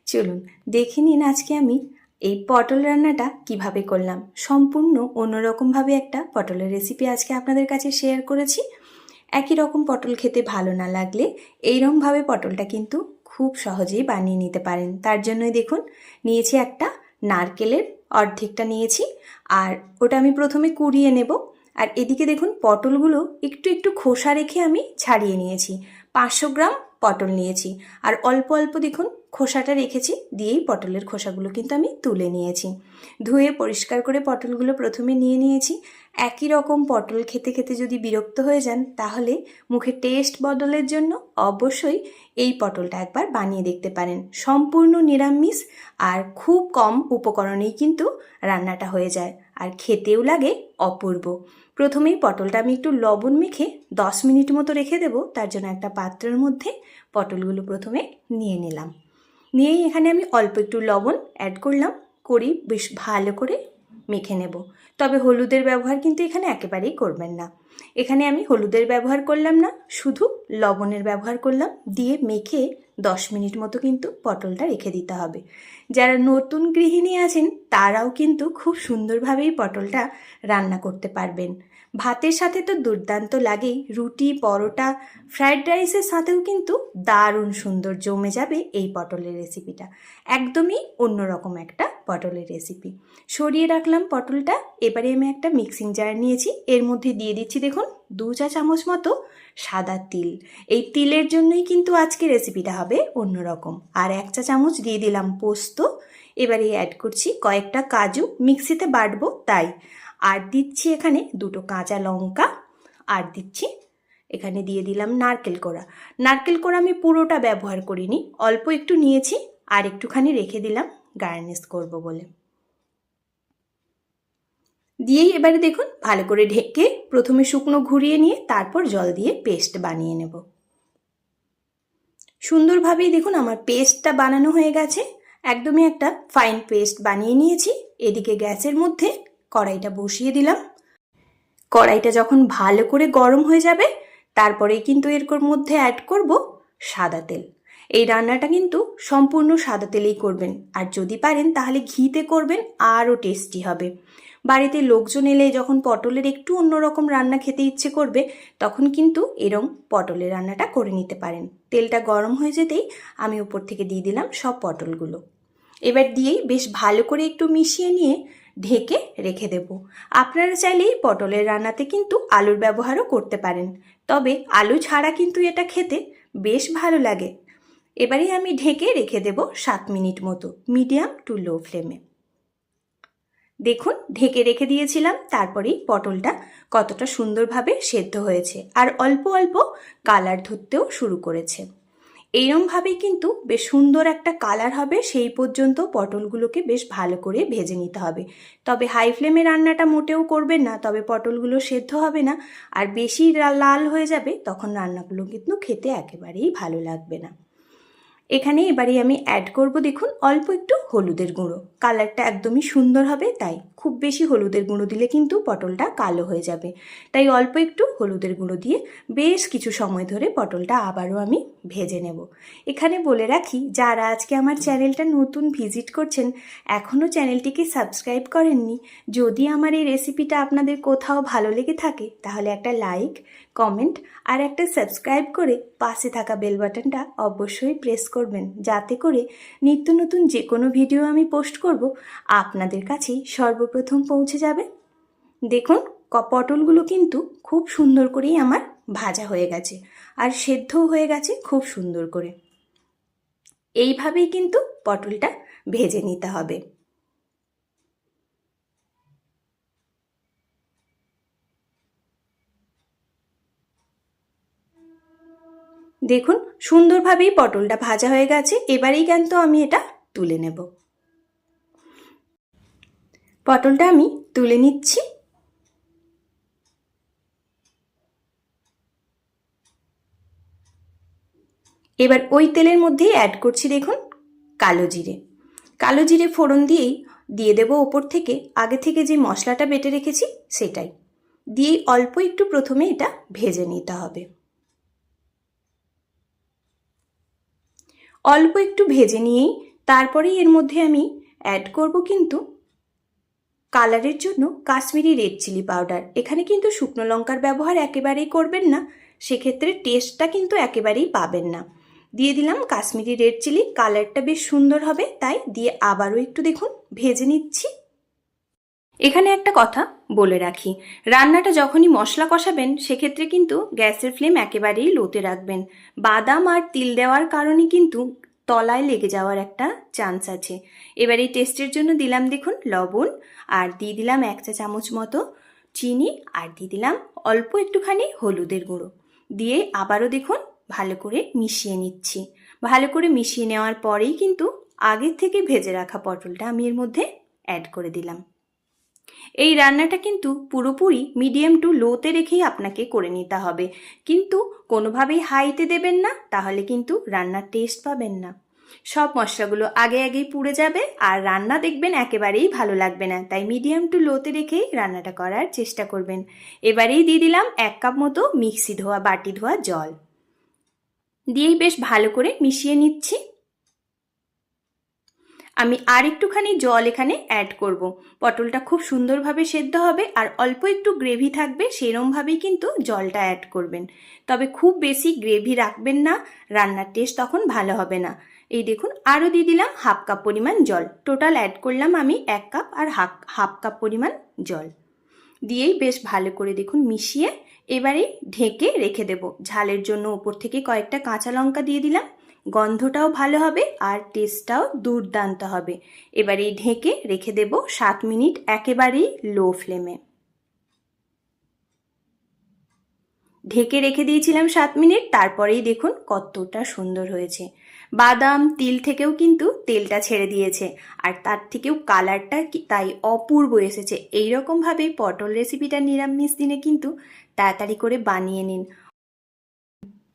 চলুন দেখে নিন আজকে আমি এই পটল রান্নাটা কিভাবে করলাম। সম্পূর্ণ অন্যরকমভাবে একটা পটলের রেসিপি আজকে আপনাদের কাছে শেয়ার করেছি। একই রকম পটল খেতে ভালো না লাগলে এইরকমভাবে পটলটা কিন্তু খুব সহজেই বানিয়ে নিতে পারেন। তার জন্যই দেখুন নিয়েছি একটা নারকেলের অর্ধেকটা নিয়েছি, আর ওটা আমি প্রথমে কুড়িয়ে নেব। আর এদিকে দেখুন পটলগুলো একটু একটু খোসা রেখে আমি ছাড়িয়ে নিয়েছি। 500 গ্রাম পটল নিয়েছি, আর অল্প অল্প দেখুন খোসাটা রেখেছি, দিয়েই পটলের খোসাগুলো কিন্তু আমি তুলে নিয়েছি। ধুয়ে পরিষ্কার করে পটলগুলো প্রথমে নিয়ে নিয়েছি। একই রকম পটল খেতে খেতে যদি বিরক্ত হয়ে যান, তাহলে মুখে টেস্ট বদলের জন্য অবশ্যই এই পটলটা একবার বানিয়ে দেখতে পারেন। সম্পূর্ণ নিরামিষ আর খুব কম উপকরণেই কিন্তু রান্নাটা হয়ে যায়, আর খেতেও লাগে অপূর্ব। প্রথমেই পটলটা আমি একটু লবণ মেখে 10 মিনিট মতো রেখে দেবো। তার জন্য একটা পাত্রের মধ্যে পটলগুলো প্রথমে নিয়ে নিলাম। নিয়েই এখানে আমি অল্প একটু লবণ অ্যাড করলাম, করি বেশ ভালো করে মেখে নেব। তবে হলুদের ব্যবহার কিন্তু এখানে একেবারেই করবেন না। এখানে আমি হলুদের ব্যবহার করলাম না, শুধু লবণের ব্যবহার করলাম। দিয়ে মেখে 10 মিনিট মতো কিন্তু পটলটা রেখে দিতে হবে। যারা নতুন গৃহিণী আছেন তারাও কিন্তু খুব সুন্দরভাবেই পটলটা রান্না করতে পারবেন। ভাতের সাথে তো দুর্দান্ত লাগেই, রুটি, পরোটা, ফ্রায়েড রাইসের সাথেও কিন্তু দারুণ সুন্দর জমে যাবে এই পটলের রেসিপিটা। একদমই অন্যরকম একটা পটলের রেসিপি। সরিয়ে রাখলাম পটলটা। এবারে আমি একটা মিক্সিং জার নিয়েছি, এর মধ্যে দিয়ে দিচ্ছি দেখুন 2 চা চামচ মতো সাদা তিল। এই তিলের জন্যই কিন্তু আজকে রেসিপিটা হবে অন্যরকম। আর 1 চা চামচ দিয়ে দিলাম পোস্ত। এবারে অ্যাড করছি কয়েকটা কাজু, মিক্সিতে বাটবো তাই। আর দিচ্ছি এখানে 2টো কাঁচা লঙ্কা, আর দিচ্ছি এখানে দিয়ে দিলাম নারকেল কোড়া। নারকেল কোড়া আমি পুরোটা ব্যবহার করিনি, অল্প একটু নিয়েছি, আর একটুখানি রেখে দিলাম গার্নিশ করব বলে। দিয়েই এবারে দেখুন ভালো করে ঢেকে প্রথমে শুকনো ঘুরিয়ে নিয়ে তারপর জল দিয়ে পেস্ট বানিয়ে নেব। সুন্দরভাবেই দেখুন আমার পেস্টটা বানানো হয়ে গেছে। একদমই একটা ফাইন পেস্ট বানিয়ে নিয়েছি। এদিকে গ্যাসের মধ্যে কড়াইটা বসিয়ে দিলাম। কড়াইটা যখন ভালো করে গরম হয়ে যাবে, তারপরেই কিন্তু এর মধ্যে অ্যাড করব সাদা তেল। এই রান্নাটা কিন্তু সম্পূর্ণ সাদা তেলেই করবেন, আর যদি পারেন তাহলে ঘিতে করবেন, আরও টেস্টি হবে। বাড়িতে লোকজন এলে যখন পটলের একটু অন্যরকম রান্না খেতে ইচ্ছে করবে, তখন কিন্তু এরম পটলের রান্নাটা করে নিতে পারেন। তেলটা গরম হয়ে যেতেই আমি উপর থেকে দিয়ে দিলাম সব পটলগুলো। এবার দিয়েই বেশ ভালো করে একটু মিশিয়ে নিয়ে ঢেকে রেখে দেব। আপনারা চাইলেই পটলের রান্নাতে কিন্তু আলুর ব্যবহারও করতে পারেন, তবে আলু ছাড়া কিন্তু এটা খেতে বেশ ভালো লাগে। এবারে আমি ঢেকে রেখে দেব 7 মিনিট মতো, মিডিয়াম টু লো ফ্লেমে। দেখুন ঢেকে রেখে দিয়েছিলাম, তারপরেই পটলটা কতটা সুন্দরভাবে সেদ্ধ হয়েছে, আর অল্প অল্প কালার ধরতেও শুরু করেছে। এইরমভাবেই কিন্তু বেশ সুন্দর একটা কালার হবে, সেই পর্যন্ত পটলগুলোকে বেশ ভালো করে ভেজে নিতে হবে। তবে হাই ফ্লেমে রান্নাটা মোটেও করবেন না, তবে পটলগুলো সেদ্ধ হবে না, আর বেশি লাল হয়ে যাবে, তখন রান্নাগুলো কিন্তু খেতে একেবারেই ভালো লাগবে না। এখানে এবারে আমি অ্যাড করব দেখুন অল্প একটু হলুদের গুঁড়ো। কালারটা একদমই সুন্দর হবে, তাই খুব বেশি হলুদের গুঁড়ো দিলে কিন্তু পটলটা কালো হয়ে যাবে। তাই অল্প একটু হলুদের গুঁড়ো দিয়ে বেশ কিছু সময় ধরে পটলটা আবারও আমি ভেজে নেব। এখানে বলে রাখি, যারা আজকে আমার চ্যানেলটা নতুন ভিজিট করছেন, এখনও চ্যানেলটিকে সাবস্ক্রাইব করেননি, যদি আমার এই রেসিপিটা আপনাদের কোথাও ভালো লেগে থাকে, তাহলে একটা লাইক, কমেন্ট আর একটা সাবস্ক্রাইব করে পাশে থাকা বেল বাটনটা অবশ্যই প্রেস করবেন, যাতে করে নিত্য নতুন যে কোনো ভিডিও আমি পোস্ট করব আপনাদের কাছেই সর্বপ্রথম পৌঁছে যাবে। দেখুন পটলগুলো কিন্তু খুব সুন্দর করেই আমার ভাজা হয়ে গেছে, আর সেদ্ধও হয়ে গেছে খুব সুন্দর করে। এইভাবেই কিন্তু পটলটা ভেজে নিতে হবে। দেখুন সুন্দরভাবেই পটলটা ভাজা হয়ে গেছে। এবারেই কিন্তু আমি এটা তুলে নেব। পটলটা আমি তুলে নিচ্ছি। এবার ওই তেলের মধ্যেই অ্যাড করছি দেখুন কালো জিরে। কালো জিরে ফোড়ন দিয়েই দিয়ে দেবো ওপর থেকে আগে থেকে যে মশলাটা বেটে রেখেছি সেটাই দিয়েই অল্প একটু প্রথমে এটা ভেজে নিতে হবে। অল্প একটু ভেজে নিয়েই তারপরেই এর মধ্যে আমি অ্যাড করব কিন্তু কালারের জন্য কাশ্মীরি রেড চিলি পাউডার। এখানে কিন্তু শুকনো লঙ্কার ব্যবহার একেবারেই করবেন না, সেক্ষেত্রে টেস্টটা কিন্তু একেবারেই পাবেন না। দিয়ে দিলাম কাশ্মীরি রেড চিলি, কালারটা বেশ সুন্দর হবে, তাই দিয়ে আবারও একটু দেখুন ভেজে নিচ্ছি। এখানে একটা কথা বলে রাখি, রান্নাটা যখনই মশলা কষাবেন সেক্ষেত্রে কিন্তু গ্যাসের ফ্লেম একেবারেই লোতে রাখবেন। বাদাম আর তিল দেওয়ার কারণে কিন্তু তলায় লেগে যাওয়ার একটা চান্স আছে। এবার এই টেস্টের জন্য দিলাম দেখুন লবণ, আর দিয়ে দিলাম 1 চা চামচ মতো চিনি, আর দিয়ে দিলাম অল্প একটুখানি হলুদের গুঁড়ো। দিয়ে আবারও দেখুন ভালো করে মিশিয়ে নিচ্ছি। ভালো করে মিশিয়ে নেওয়ার পরেই কিন্তু আগের থেকে ভেজে রাখা পটলটা আমি এর মধ্যে অ্যাড করে দিলাম। এই রান্নাটা কিন্তু পুরোপুরি মিডিয়াম টু লোতে রেখেই আপনাকে করে নিতে হবে, কিন্তু কোনোভাবেই হাইতে দেবেন না, তাহলে কিন্তু রান্নার টেস্ট পাবেন না। সব মশলাগুলো আগেই পুড়ে যাবে আর রান্না দেখবেন একেবারেই ভালো লাগবে না, তাই মিডিয়াম টু লোতে রেখেই রান্নাটা করার চেষ্টা করবেন। এবারেই দিয়ে দিলাম 1 কাপ মতো মিক্সি ধোয়া বাটি ধোয়া জল, দিয়েই বেশ ভালো করে মিশিয়ে নিচ্ছি। আমি আর একটুখানি জল এখানে অ্যাড করব। পটলটা খুব সুন্দরভাবে সেদ্ধ হবে আর অল্প একটু গ্রেভি থাকবে, সেরমভাবেই কিন্তু জলটা অ্যাড করবেন। তবে খুব বেশি গ্রেভি রাখবেন না, রান্নার টেস্ট তখন ভালো হবে না। এই দেখুন আরও দিয়ে দিলাম 1/2 কাপ পরিমাণ জল, টোটাল অ্যাড করলাম আমি 1 কাপ আর হাফ কাপ পরিমাণ জল। দিয়েই বেশ ভালো করে দেখুন মিশিয়ে এবারে ঢেকে রেখে দেব। ঝালের জন্য ওপর থেকে কয়েকটা কাঁচা লঙ্কা দিয়ে দিলাম, গন্ধটাও ভালো হবে আর টেস্টটাও দুর্দান্ত হবে। এবারে ঢেকে রেখে দেব 7 মিনিট একেবারেই লো ফ্লেমে। ঢেকে রেখে দিয়েছিলাম 7 মিনিট, তারপরেই দেখুন কতটা সুন্দর হয়েছে। বাদাম তিল থেকেও কিন্তু তেলটা ছেড়ে দিয়েছে আর তার থেকেও কালারটা তাই অপূর্ব এসেছে। এইরকমভাবে পটল রেসিপিটা নিরামিষ দিনে কিন্তু তাড়াতাড়ি করে বানিয়ে নিন,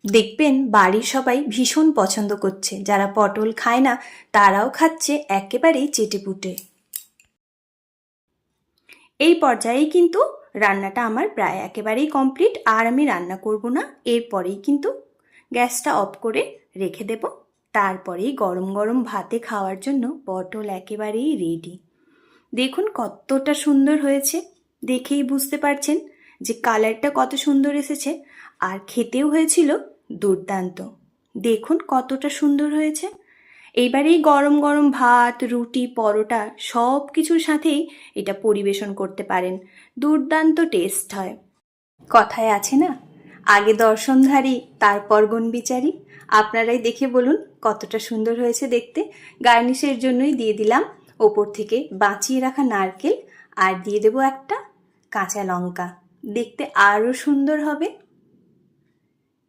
দেখবেন বাড়ির সবাই ভীষণ পছন্দ করছে। যারা পটল খায় না তারাও খাচ্ছে একেবারেই চেটেপুটে। এই পর্যায়েই কিন্তু রান্নাটা আমার প্রায় একেবারেই কমপ্লিট, আর আমি রান্না করব না। এরপরেই কিন্তু গ্যাসটা অফ করে রেখে দেব। তারপরেই গরম গরম ভাতে খাওয়ার জন্য পটল একেবারেই রেডি। দেখুন কতটা সুন্দর হয়েছে, দেখেই বুঝতে পারছেন যে কালারটা কত সুন্দর এসেছে, আর খেতেও হয়েছিল দুর্দান্ত। দেখুন কতটা সুন্দর হয়েছে। এইবারেই গরম গরম ভাত, রুটি, পরোটা সব কিছুর সাথেই এটা পরিবেশন করতে পারেন, দুর্দান্ত টেস্ট হয়। কথায় আছে না, আগে দর্শনধারী তারপর গুণবিচারী। আপনারাই দেখে বলুন কতটা সুন্দর হয়েছে দেখতে। গার্নিশের জন্যই দিয়ে দিলাম ওপর থেকে বাঁচিয়ে রাখা নারকেল, আর দিয়ে দেবো একটা কাঁচা লঙ্কা, দেখতে আরও সুন্দর হবে।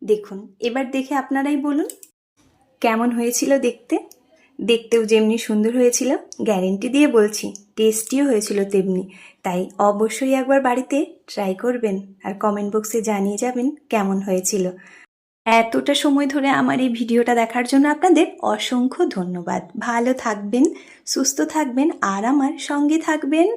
দেখুন এবার দেখে আপনারাই বলুন কেমন হয়েছিল দেখতে। দেখতেও যেমনি সুন্দর হয়েছিল, গ্যারেন্টি দিয়ে বলছি টেস্টিও হয়েছিল তেমনি। তাই অবশ্যই একবার বাড়িতে ট্রাই করবেন আর কমেন্ট বক্সে জানিয়ে যাবেন কেমন হয়েছিল। এতটা সময় ধরে আমার এই ভিডিওটা দেখার জন্য আপনাদের অসংখ্য ধন্যবাদ। ভালো থাকবেন, সুস্থ থাকবেন আর আমার সঙ্গে থাকবেন।